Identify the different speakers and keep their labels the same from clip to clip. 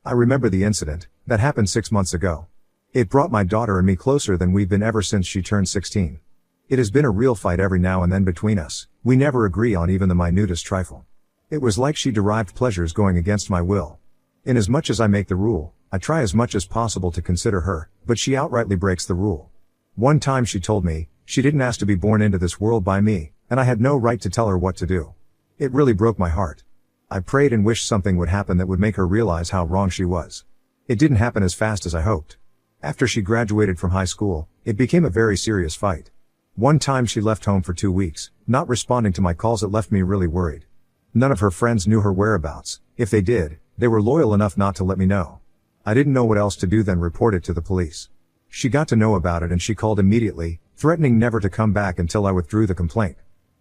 Speaker 1: I remember the incident that happened 6 months ago. It brought my daughter and me closer than we've been ever since she turned 16. It has been a real fight every now and then between us. We never agree on even the minutest trifle. It was like she derived pleasures going against my will. Inasmuch as I make the rule, I try as much as possible to consider her, but she outrightly breaks the rule. One time she told me, she didn't ask to be born into this world by me, and I had no right to tell her what to do. It really broke my heart. I prayed and wished something would happen that would make her realize how wrong she was. It didn't happen as fast as I hoped. After she graduated from high school, it became a very serious fight. One time she left home for 2 weeks, not responding to my calls. It left me really worried. None of her friends knew her whereabouts. If they did, they were loyal enough not to let me know. I didn't know what else to do than report it to the police. She got to know about it and she called immediately, threatening never to come back until I withdrew the complaint.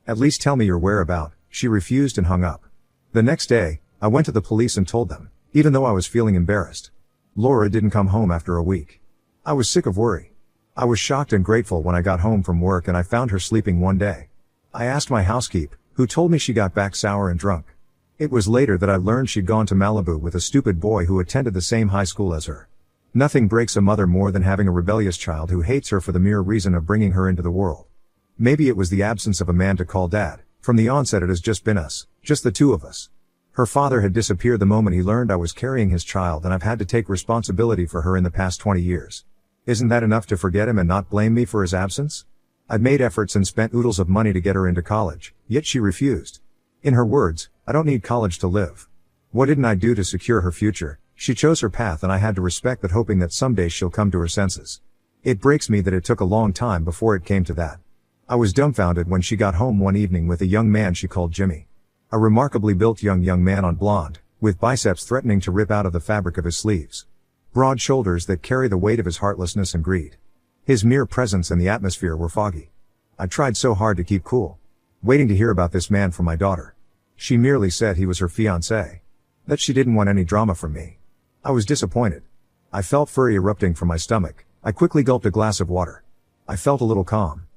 Speaker 1: At least tell me your whereabouts. She refused and hung up. The next day, I went to the police and told them, even though I was feeling embarrassed. Laura didn't come home after a week. I was sick of worry. I was shocked and grateful when I got home from work and I found her sleeping one day. I asked my housekeeper, who told me she got back sour and drunk. It was later that I learned she'd gone to Malibu with a stupid boy who attended the same high school as her. Nothing breaks a mother more than having a rebellious child who hates her for the mere reason of bringing her into the world. Maybe it was the absence of a man to call dad. From the onset it has just been us, just the two of us. Her father had disappeared the moment he learned I was carrying his child, and I've had to take responsibility for her in the past 20 years. Isn't that enough to forget him and not blame me for his absence? I'd made efforts and spent oodles of money to get her into college, yet she refused. In her words, I don't need college to live. What didn't I do to secure her future? She chose her path and I had to respect that, hoping that someday she'll come to her senses. It breaks me that it took a long time before it came to that. I was dumbfounded when she got home one evening with a young man she called Jimmy. A remarkably built young man on blonde, with biceps threatening to rip out of the fabric of his sleeves. Broad shoulders that carry the weight of his heartlessness and greed. His mere presence and the atmosphere were foggy. I tried so hard to keep cool, waiting to hear about this man from my daughter. She merely said he was her fiancé. That she didn't want any drama from me. I was disappointed. I felt fury erupting from my stomach. I quickly gulped a glass of water. I felt a little calm.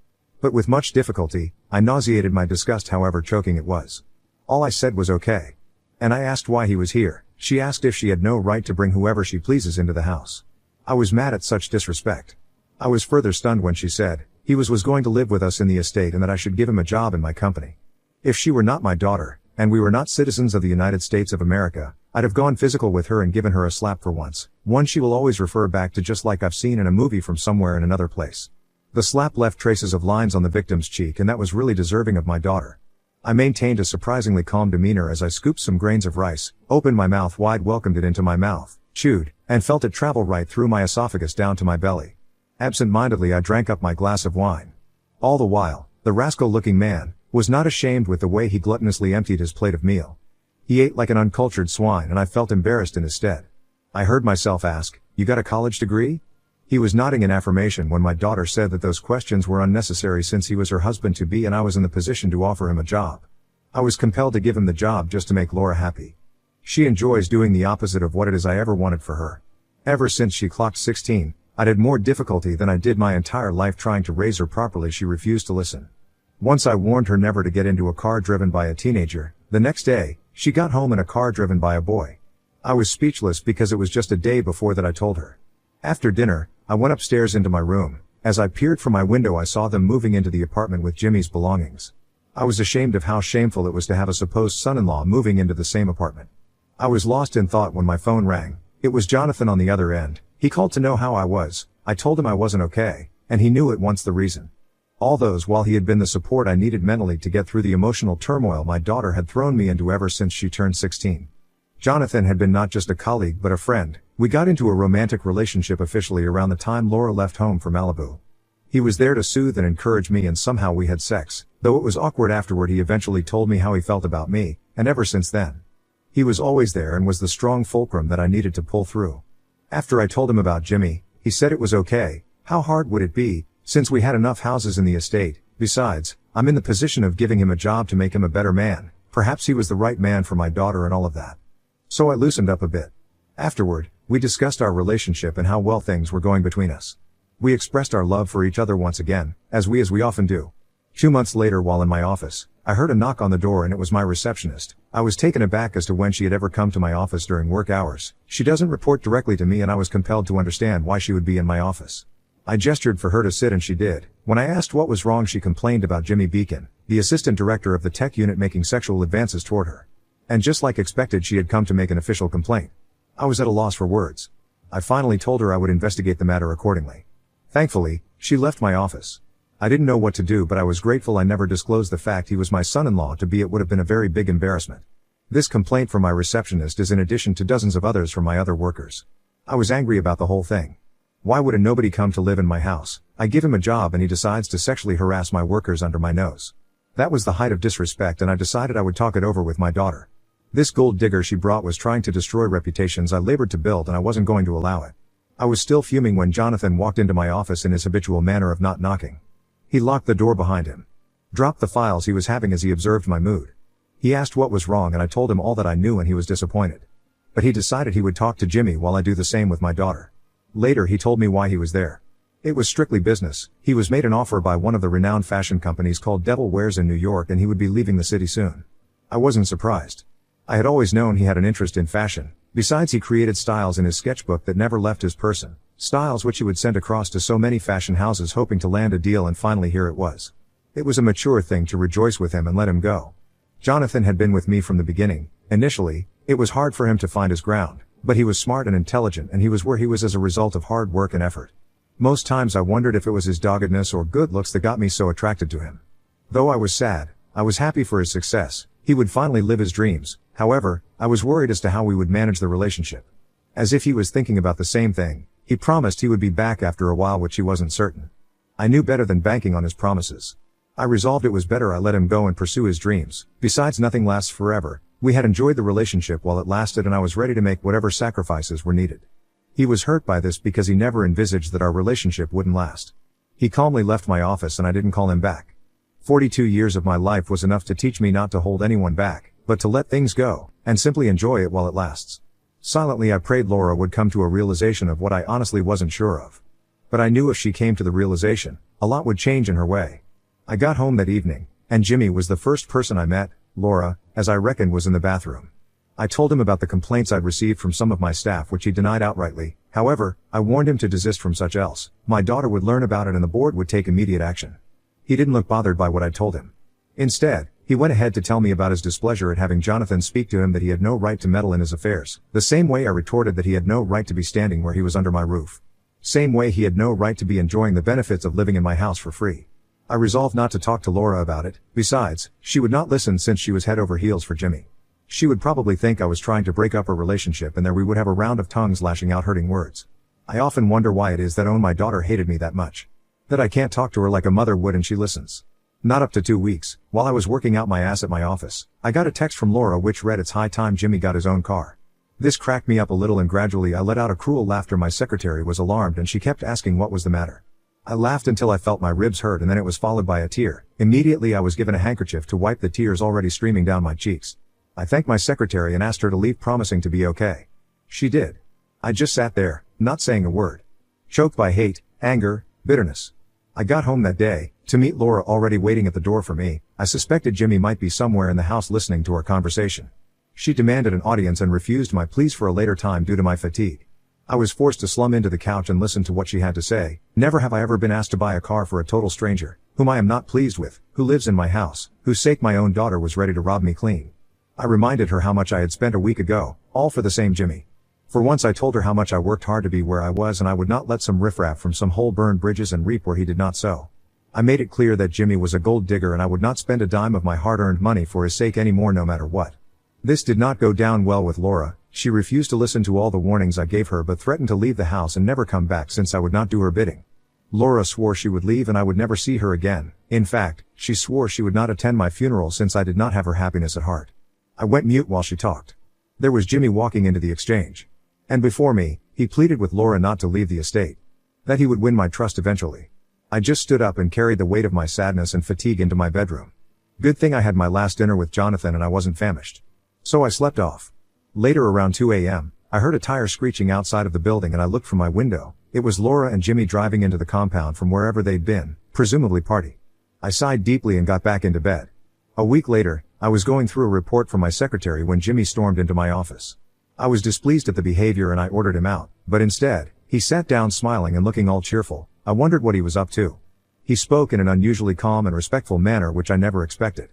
Speaker 1: But with much difficulty, I nauseated my disgust, however choking it was. All I said was okay. And I asked why he was here. She asked if she had no right to bring whoever she pleases into the house. I was mad at such disrespect. I was further stunned when she said, he was going to live with us in the estate and that I should give him a job in my company. If she were not my daughter, and we were not citizens of the United States of America, I'd have gone physical with her and given her a slap for once. One she will always refer back to, just like I've seen in a movie from somewhere in another place. The slap left traces of lines on the victim's cheek, and that was really deserving of my daughter. I maintained a surprisingly calm demeanor as I scooped some grains of rice, opened my mouth wide, welcomed it into my mouth, chewed, and felt it travel right through my esophagus down to my belly. Absent-mindedly I drank up my glass of wine. All the while, the rascal-looking man was not ashamed with the way he gluttonously emptied his plate of meal. He ate like an uncultured swine, and I felt embarrassed in his stead. I heard myself ask, "You got a college degree?" He was nodding in affirmation when my daughter said that those questions were unnecessary since he was her husband-to-be and I was in the position to offer him a job. I was compelled to give him the job just to make Laura happy. She enjoys doing the opposite of what it is I ever wanted for her. Ever since she clocked 16, I'd had more difficulty than I did my entire life trying to raise her properly. She refused to listen. Once I warned her never to get into a car driven by a teenager. The next day, she got home in a car driven by a boy. I was speechless because it was just a day before that I told her. After dinner, I went upstairs into my room. As I peered from my window I saw them moving into the apartment with Jimmy's belongings. I was ashamed of how shameful it was to have a supposed son-in-law moving into the same apartment. I was lost in thought when my phone rang. It was Jonathan on the other end. He called to know how I was. I told him I wasn't okay, and he knew at once the reason. All those while he had been the support I needed mentally to get through the emotional turmoil my daughter had thrown me into ever since she turned 16. Jonathan had been not just a colleague but a friend. We got into a romantic relationship officially around the time Laura left home for Malibu. He was there to soothe and encourage me, and somehow we had sex. Though it was awkward afterward, he eventually told me how he felt about me, and ever since then, he was always there and was the strong fulcrum that I needed to pull through. After I told him about Jimmy, he said it was okay. How hard would it be, since we had enough houses in the estate? Besides, I'm in the position of giving him a job to make him a better man. Perhaps he was the right man for my daughter and all of that. So I loosened up a bit. Afterward, we discussed our relationship and how well things were going between us. We expressed our love for each other once again, as we often do. 2 months later, while in my office, I heard a knock on the door and it was my receptionist. I was taken aback as to when she had ever come to my office during work hours. She doesn't report directly to me and I was compelled to understand why she would be in my office. I gestured for her to sit and she did. When I asked what was wrong, she complained about Jimmy Beacon, the assistant director of the tech unit, making sexual advances toward her. And just like expected, she had come to make an official complaint. I was at a loss for words. I finally told her I would investigate the matter accordingly. Thankfully, she left my office. I didn't know what to do, but I was grateful I never disclosed the fact he was my son-in-law to be. It would have been a very big embarrassment. This complaint from my receptionist is in addition to dozens of others from my other workers. I was angry about the whole thing. Why would a nobody come to live in my house? I give him a job and he decides to sexually harass my workers under my nose. That was the height of disrespect, and I decided I would talk it over with my daughter. This gold digger she brought was trying to destroy reputations I labored to build, and I wasn't going to allow it. I was still fuming when Jonathan walked into my office in his habitual manner of not knocking. He locked the door behind him. Dropped the files he was having as he observed my mood. He asked what was wrong and I told him all that I knew, and he was disappointed. But he decided he would talk to Jimmy while I do the same with my daughter. Later he told me why he was there. It was strictly business. He was made an offer by one of the renowned fashion companies called Devil Wears in New York, and he would be leaving the city soon. I wasn't surprised. I had always known he had an interest in fashion. Besides, he created styles in his sketchbook that never left his person. Styles which he would send across to so many fashion houses hoping to land a deal, and finally here it was. It was a mature thing to rejoice with him and let him go. Jonathan had been with me from the beginning. Initially, it was hard for him to find his ground, but he was smart and intelligent, and he was where he was as a result of hard work and effort. Most times I wondered if it was his doggedness or good looks that got me so attracted to him. Though I was sad, I was happy for his success. He would finally live his dreams. However, I was worried as to how we would manage the relationship. As if he was thinking about the same thing, he promised he would be back after a while, which he wasn't certain. I knew better than banking on his promises. I resolved it was better I let him go and pursue his dreams. Besides, nothing lasts forever. We had enjoyed the relationship while it lasted, and I was ready to make whatever sacrifices were needed. He was hurt by this because he never envisaged that our relationship wouldn't last. He calmly left my office and I didn't call him back. 42 years of my life was enough to teach me not to hold anyone back, but to let things go, and simply enjoy it while it lasts. Silently I prayed Laura would come to a realization of what I honestly wasn't sure of. But I knew if she came to the realization, a lot would change in her way. I got home that evening, and Jimmy was the first person I met. Laura, as I reckoned, was in the bathroom. I told him about the complaints I'd received from some of my staff, which he denied outrightly. However, I warned him to desist from such, else my daughter would learn about it and the board would take immediate action. He didn't look bothered by what I told him. Instead, he went ahead to tell me about his displeasure at having Jonathan speak to him, that he had no right to meddle in his affairs. The same way I retorted that he had no right to be standing where he was under my roof. Same way he had no right to be enjoying the benefits of living in my house for free. I resolved not to talk to Laura about it. Besides, she would not listen since she was head over heels for Jimmy. She would probably think I was trying to break up our relationship, and there we would have a round of tongues lashing out hurting words. I often wonder why it is that my daughter hated me that much. That I can't talk to her like a mother would and she listens. Not up to 2 weeks, while I was working out my ass at my office, I got a text from Laura which read, "It's high time Jimmy got his own car." This cracked me up a little, and gradually I let out a cruel laughter. My secretary was alarmed and she kept asking what was the matter. I laughed until I felt my ribs hurt, and then it was followed by a tear. Immediately I was given a handkerchief to wipe the tears already streaming down my cheeks. I thanked my secretary and asked her to leave, promising to be okay. She did. I just sat there, not saying a word. Choked by hate, anger, bitterness. I got home that day, to meet Laura already waiting at the door for me. I suspected Jimmy might be somewhere in the house listening to our conversation. She demanded an audience and refused my pleas for a later time due to my fatigue. I was forced to slump into the couch and listen to what she had to say. Never have I ever been asked to buy a car for a total stranger, whom I am not pleased with, who lives in my house, whose sake my own daughter was ready to rob me clean. I reminded her how much I had spent a week ago, all for the same Jimmy. For once I told her how much I worked hard to be where I was, and I would not let some riffraff from some hole burn bridges and reap where he did not sow. I made it clear that Jimmy was a gold digger and I would not spend a dime of my hard-earned money for his sake anymore, no matter what. This did not go down well with Laura. She refused to listen to all the warnings I gave her, but threatened to leave the house and never come back since I would not do her bidding. Laura swore she would leave and I would never see her again. In fact, she swore she would not attend my funeral since I did not have her happiness at heart. I went mute while she talked. There was Jimmy walking into the exchange. And before me, he pleaded with Laura not to leave the estate. That he would win my trust eventually. I just stood up and carried the weight of my sadness and fatigue into my bedroom. Good thing I had my last dinner with Jonathan and I wasn't famished. So I slept off. Later, around 2 a.m., I heard a tire screeching outside of the building and I looked from my window. It was Laura and Jimmy driving into the compound from wherever they'd been, presumably party. I sighed deeply and got back into bed. A week later, I was going through a report from my secretary when Jimmy stormed into my office. I was displeased at the behavior and I ordered him out, but instead, he sat down smiling and looking all cheerful. I wondered what he was up to. He spoke in an unusually calm and respectful manner which I never expected.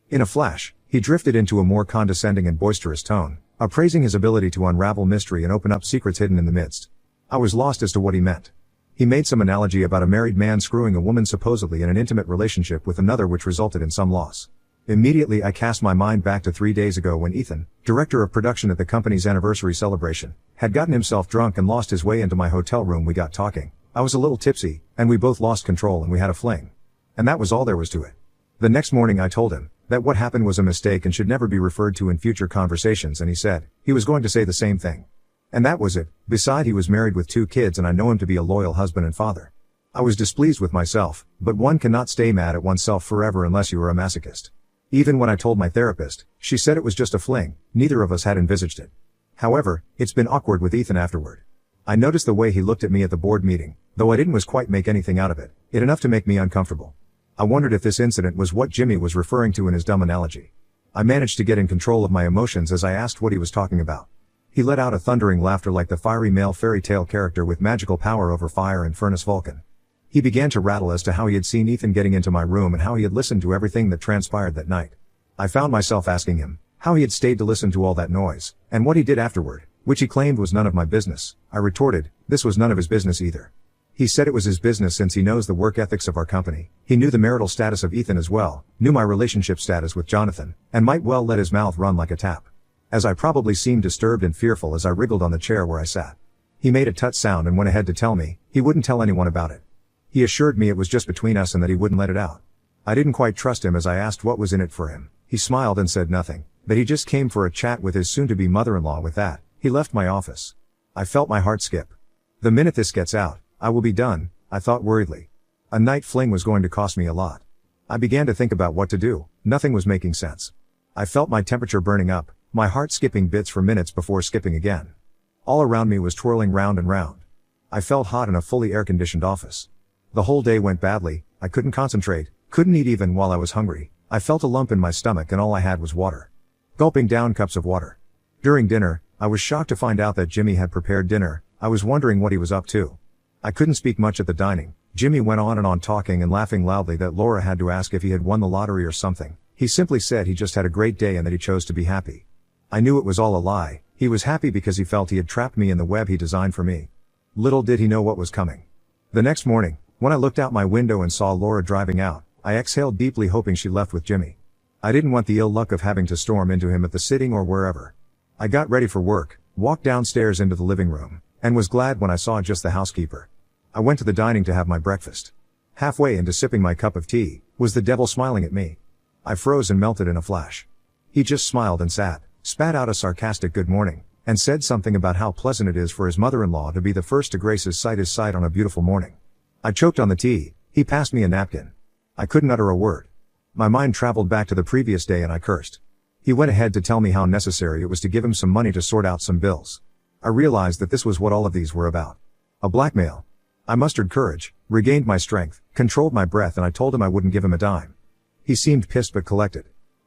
Speaker 1: In a flash, he drifted into a more condescending and boisterous tone, appraising his ability to unravel mystery and open up secrets hidden in the midst. I was lost as to what he meant. He made some analogy about a married man screwing a woman supposedly in an intimate relationship with another which resulted in some loss. Immediately I cast my mind back to 3 days ago when Ethan, director of production at the company's anniversary celebration, had gotten himself drunk and lost his way into my hotel room. We got talking. I was a little tipsy, and we both lost control and we had a fling. And that was all there was to it. The next morning I told him that what happened was a mistake and should never be referred to in future conversations, and he said he was going to say the same thing. And that was it. Beside, he was married with 2 kids and I know him to be a loyal husband and father. I was displeased with myself, but one cannot stay mad at oneself forever unless you are a masochist. Even when I told my therapist, she said it was just a fling. Neither of us had envisaged it. However, it's been awkward with Ethan afterward. I noticed the way he looked at me at the board meeting, though I didn't quite make anything out of it, enough to make me uncomfortable. I wondered if this incident was what Jimmy was referring to in his dumb analogy. I managed to get in control of my emotions as I asked what he was talking about. He let out a thundering laughter like the fiery male fairy tale character with magical power over fire and furnace Vulcan. He began to rattle as to how he had seen Ethan getting into my room and how he had listened to everything that transpired that night. I found myself asking him how he had stayed to listen to all that noise, and what he did afterward, which he claimed was none of my business. I retorted, this was none of his business either. He said it was his business since he knows the work ethics of our company. He knew the marital status of Ethan as well, knew my relationship status with Jonathan, and might well let his mouth run like a tap. As I probably seemed disturbed and fearful as I wriggled on the chair where I sat. He made a tut sound and went ahead to tell me he wouldn't tell anyone about it. He assured me it was just between us and that he wouldn't let it out. I didn't quite trust him as I asked what was in it for him. He smiled and said nothing, that he just came for a chat with his soon-to-be mother-in-law. With that, he left my office. I felt my heart skip. The minute this gets out, I will be done, I thought worriedly. A night fling was going to cost me a lot. I began to think about what to do. Nothing was making sense. I felt my temperature burning up, my heart skipping bits for minutes before skipping again. All around me was twirling round and round. I felt hot in a fully air-conditioned office. The whole day went badly. I couldn't concentrate, couldn't eat even while I was hungry. I felt a lump in my stomach and all I had was water. Gulping down cups of water. During dinner, I was shocked to find out that Jimmy had prepared dinner. I was wondering what he was up to. I couldn't speak much at the dining. Jimmy went on and on talking and laughing loudly that Laura had to ask if he had won the lottery or something. He simply said he just had a great day and that he chose to be happy. I knew it was all a lie. He was happy because he felt he had trapped me in the web he designed for me. Little did he know what was coming. The next morning, when I looked out my window and saw Laura driving out, I exhaled deeply, hoping she left with Jimmy. I didn't want the ill luck of having to storm into him at the sitting or wherever. I got ready for work, walked downstairs into the living room, and was glad when I saw just the housekeeper. I went to the dining to have my breakfast. Halfway into sipping my cup of tea, was the devil smiling at me. I froze and melted in a flash. He just smiled and spat out a sarcastic good morning, and said something about how pleasant it is for his mother-in-law to be the first to grace his sight on a beautiful morning. I choked on the tea. He passed me a napkin. I couldn't utter a word. My mind traveled back to the previous day and I cursed. He went ahead to tell me how necessary it was to give him some money to sort out some bills. I realized that this was what all of these were about. A blackmail. I mustered courage, regained my strength, controlled my breath, and I told him I wouldn't give him a dime. He seemed pissed but collected.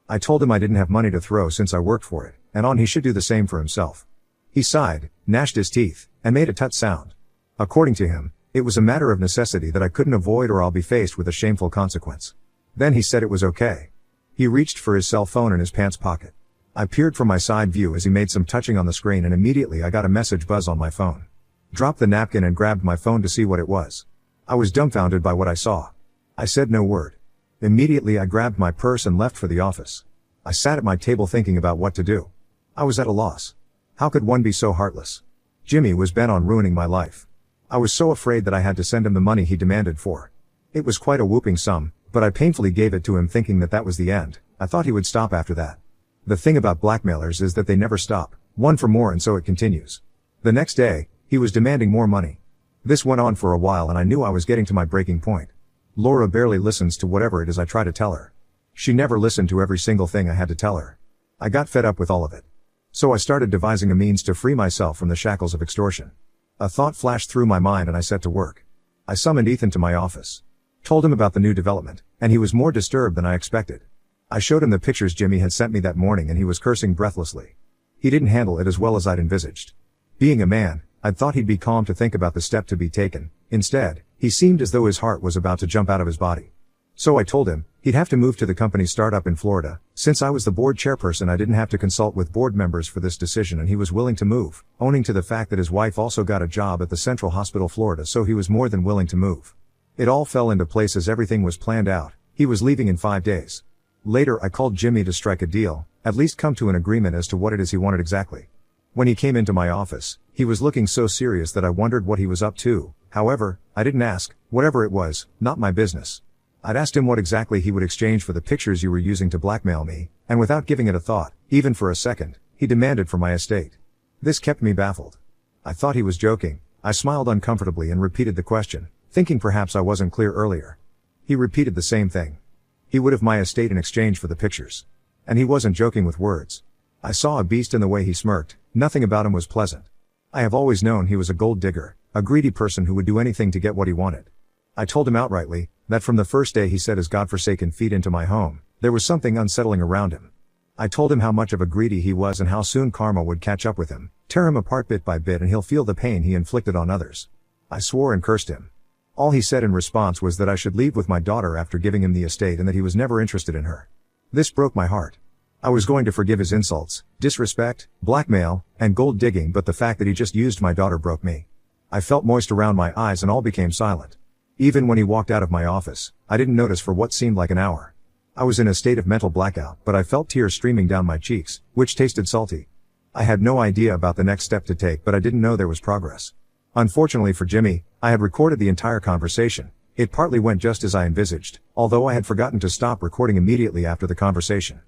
Speaker 1: I told him I didn't have money to throw since I worked for it, and he should do the same for himself. He sighed, gnashed his teeth, and made a tut sound. According to him, it was a matter of necessity that I couldn't avoid or I'll be faced with a shameful consequence. Then he said it was okay. He reached for his cell phone in his pants pocket. I peered from my side view as he made some touching on the screen, and immediately I got a message buzz on my phone. Dropped the napkin and grabbed my phone to see what it was. I was dumbfounded by what I saw. I said no word. Immediately I grabbed my purse and left for the office. I sat at my table thinking about what to do. I was at a loss. How could one be so heartless? Jimmy was bent on ruining my life. I was so afraid that I had to send him the money he demanded for. It was quite a whooping sum, but I painfully gave it to him thinking that that was the end. I thought he would stop after that. The thing about blackmailers is that they never stop. One for more and so it continues. The next day, he was demanding more money. This went on for a while and I knew I was getting to my breaking point. Laura barely listens to whatever it is I try to tell her. She never listened to every single thing I had to tell her. I got fed up with all of it. So I started devising a means to free myself from the shackles of extortion. A thought flashed through my mind and I set to work. I summoned Ethan to my office. Told him about the new development, and he was more disturbed than I expected. I showed him the pictures Jimmy had sent me that morning and he was cursing breathlessly. He didn't handle it as well as I'd envisaged. Being a man, I'd thought he'd be calm to think about the step to be taken. Instead, he seemed as though his heart was about to jump out of his body. So I told him, he'd have to move to the company's startup in Florida. Since I was the board chairperson, I didn't have to consult with board members for this decision, and he was willing to move, owning to the fact that his wife also got a job at the Central Hospital Florida, so he was more than willing to move. It all fell into place as everything was planned out. He was leaving in 5 days. Later I called Jimmy to strike a deal, at least come to an agreement as to what it is he wanted exactly. When he came into my office, he was looking so serious that I wondered what he was up to. However, I didn't ask. Whatever it was, not my business. I'd asked him what exactly he would exchange for the pictures you were using to blackmail me, and without giving it a thought, even for a second, he demanded for my estate. This kept me baffled. I thought he was joking. I smiled uncomfortably and repeated the question, thinking perhaps I wasn't clear earlier. He repeated the same thing. He would have my estate in exchange for the pictures. And he wasn't joking with words. I saw a beast in the way he smirked. Nothing about him was pleasant. I have always known he was a gold digger, a greedy person who would do anything to get what he wanted. I told him outrightly, that from the first day he set his godforsaken feet into my home, there was something unsettling around him. I told him how much of a greedy he was and how soon karma would catch up with him, tear him apart bit by bit, and he'll feel the pain he inflicted on others. I swore and cursed him. All he said in response was that I should leave with my daughter after giving him the estate and that he was never interested in her. This broke my heart. I was going to forgive his insults, disrespect, blackmail, and gold digging, but the fact that he just used my daughter broke me. I felt moist around my eyes and all became silent. Even when he walked out of my office, I didn't notice for what seemed like an hour. I was in a state of mental blackout, but I felt tears streaming down my cheeks, which tasted salty. I had no idea about the next step to take, but I didn't know there was progress. Unfortunately for Jimmy, I had recorded the entire conversation. It partly went just as I envisaged, although I had forgotten to stop recording immediately after the conversation.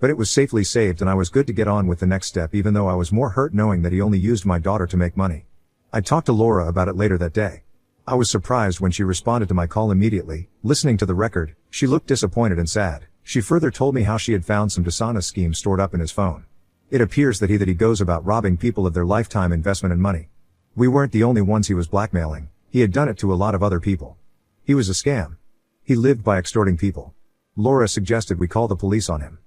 Speaker 1: But it was safely saved and I was good to get on with the next step, even though I was more hurt knowing that he only used my daughter to make money. I talked to Laura about it later that day. I was surprised when she responded to my call immediately. Listening to the record, she looked disappointed and sad. She further told me how she had found some dishonest schemes stored up in his phone. It appears that he goes about robbing people of their lifetime investment and money. We weren't the only ones he was blackmailing. He had done it to a lot of other people. He was a scam. He lived by extorting people. Laura suggested we call the police on him.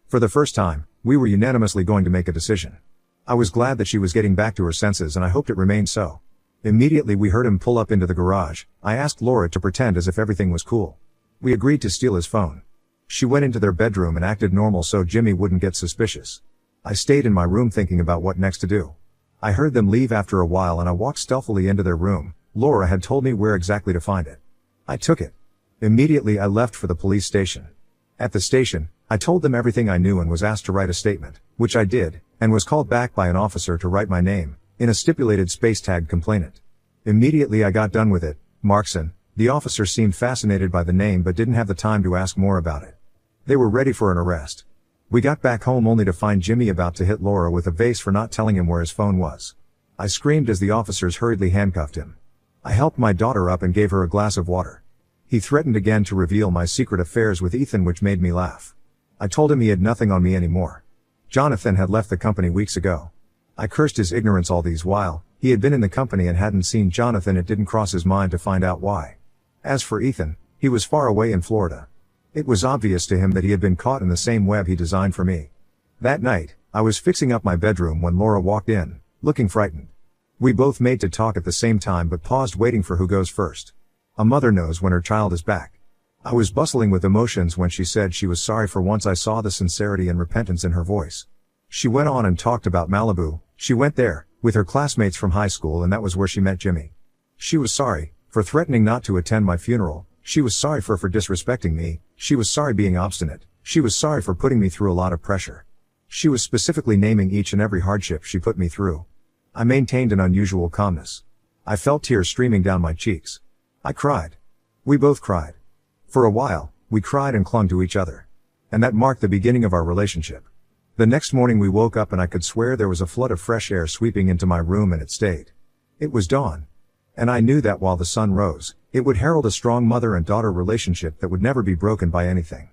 Speaker 1: For the first time, we were unanimously going to make a decision. I was glad that she was getting back to her senses and I hoped it remained so. Immediately we heard him pull up into the garage. I asked Laura to pretend as if everything was cool. We agreed to steal his phone. She went into their bedroom and acted normal so Jimmy wouldn't get suspicious. I stayed in my room thinking about what next to do. I heard them leave after a while and I walked stealthily into their room. Laura had told me where exactly to find it. I took it. Immediately I left for the police station. At the station, I told them everything I knew and was asked to write a statement, which I did, and was called back by an officer to write my name, in a stipulated space-tagged complainant. Immediately I got done with it. Markson. The officer seemed fascinated by the name but didn't have the time to ask more about it. They were ready for an arrest. We got back home only to find Jimmy about to hit Laura with a vase for not telling him where his phone was. I screamed as the officers hurriedly handcuffed him. I helped my daughter up and gave her a glass of water. He threatened again to reveal my secret affairs with Ethan, which made me laugh. I told him he had nothing on me anymore. Jonathan had left the company weeks ago. I cursed his ignorance all these while. He had been in the company and hadn't seen Jonathan. It didn't cross his mind to find out why. As for Ethan, he was far away in Florida. It was obvious to him that he had been caught in the same web he designed for me. That night, I was fixing up my bedroom when Laura walked in, looking frightened. We both made to talk at the same time but paused waiting for who goes first. A mother knows when her child is back. I was bustling with emotions when she said she was sorry. For once I saw the sincerity and repentance in her voice. She went on and talked about Malibu. She went there, with her classmates from high school, and that was where she met Jimmy. She was sorry for threatening not to attend my funeral. She was sorry for disrespecting me. She was sorry being obstinate. She was sorry for putting me through a lot of pressure. She was specifically naming each and every hardship she put me through. I maintained an unusual calmness. I felt tears streaming down my cheeks. I cried. We both cried. For a while, we cried and clung to each other. And that marked the beginning of our relationship. The next morning we woke up and I could swear there was a flood of fresh air sweeping into my room, and it stayed. It was dawn. And I knew that while the sun rose, it would herald a strong mother and daughter relationship that would never be broken by anything.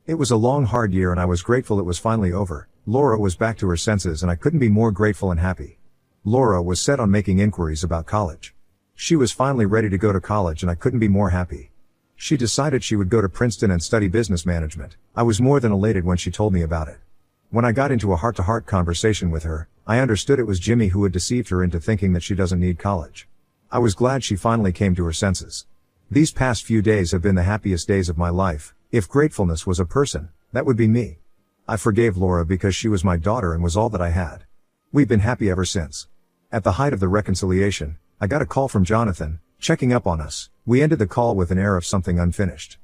Speaker 1: It was a long, hard year and I was grateful it was finally over. Laura was back to her senses and I couldn't be more grateful and happy. Laura was set on making inquiries about college. She was finally ready to go to college and I couldn't be more happy. She decided she would go to Princeton and study business management. I was more than elated when she told me about it. When I got into a heart-to-heart conversation with her, I understood it was Jimmy who had deceived her into thinking that she doesn't need college. I was glad she finally came to her senses. These past few days have been the happiest days of my life. If gratefulness was a person, that would be me. I forgave Laura because she was my daughter and was all that I had. We've been happy ever since. At the height of the reconciliation, I got a call from Jonathan, checking up on us. We ended the call with an air of something unfinished.